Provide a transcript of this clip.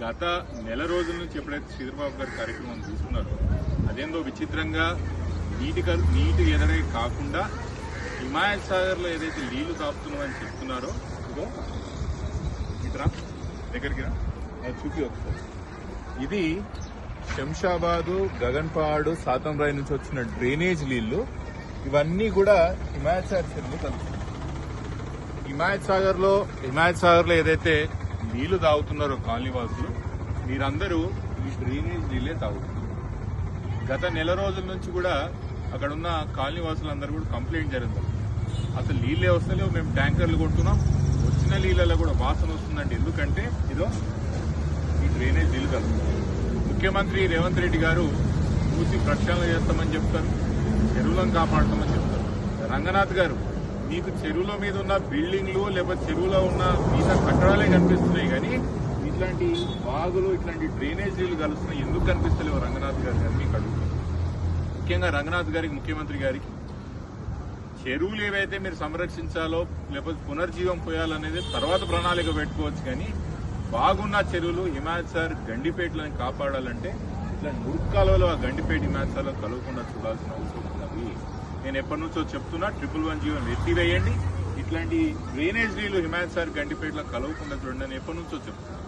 గత నెల రోజుల నుంచి ఎప్పుడైతే శ్రీధర్బాబు గారి కార్యక్రమం తీసుకున్నారో అదేందో విచిత్రంగా నీటి ఎదడే కాకుండా హిమాయత్ సాగర్ లో ఏదైతే నీళ్లు తాపుతున్నామని చెప్తున్నారో ఇదో ఇతరా దగ్గరికి రా చూపి ఒకసారి. ఇది శంషాబాదు, గగన్పాడు, సాతంరాయ్ నుంచి వచ్చిన డ్రైనేజ్ నీళ్లు. ఇవన్నీ కూడా హిమాయత్ సాగర్ చెరువులో కలుస్తున్నాయి. హిమాయత్ సాగర్ లో ఏదైతే నీళ్లు తాగుతున్నారో కాలనీ వాసులు, మీరందరూ ఈ డ్రైనేజ్ నీళ్లే తాగుతున్నారు. గత నెల రోజుల నుంచి కూడా అక్కడ ఉన్న కాలనీ వాసులందరూ కూడా కంప్లైంట్ జరిగింది. అసలు నీళ్లే వస్తలేవు, మేము ట్యాంకర్లు కొడుతున్నాం, వచ్చిన నీళ్ళలో కూడా వాసన వస్తుందండి. ఎందుకంటే ఇదో ఈ డ్రైనేజ్ నీళ్లు కలుగుతుంది. ముఖ్యమంత్రి రేవంత్ రెడ్డి గారు చూసి ప్రక్షాళన చేస్తామని చెప్తారు, చెరువులను కాపాడుతామని చెప్తారు. రంగనాథ్ గారు, మీకు చెరువుల మీద ఉన్న బిల్డింగ్లు లేకపోతే చెరువులో ఉన్న మిగతా కట్టడాలే కనిపిస్తున్నాయి, కానీ ఇట్లాంటి వాగులు, ఇట్లాంటి డ్రైనేజ్ నీళ్లు కలుస్తున్నాయి ఎందుకు కనిపిస్తలేవు రంగనాథ్ గారు అని మీకు అడుగుతారు. ముఖ్యంగా రంగనాథ్ గారికి, ముఖ్యమంత్రి గారికి, చెరువులు ఏవైతే మీరు సంరక్షించాలో లేకపోతే పునర్జీవం పోయాలనేది తర్వాత ప్రణాళిక పెట్టుకోవచ్చు, కానీ బాగున్న చెరువులు హిమాయత్ సాగర్, గండిపేటలను కాపాడాలంటే ఇట్లా మురుక్కాలలో ఆ గండిపేట హిమాయత్ సాగర్లో కలవకుండా చూడాల్సిన అవసరం ఉన్నది. నేను ఎప్పటి నుంచో చెప్తున్నా, 111 ఎత్తివేయండి, ఇట్లాంటి డ్రైనేజ్ నీళ్లు హిమాయత్ సాగర్, గండిపేటలో కలవకుండా చూడండి అని ఎప్పటి నుంచో చెప్తున్నా.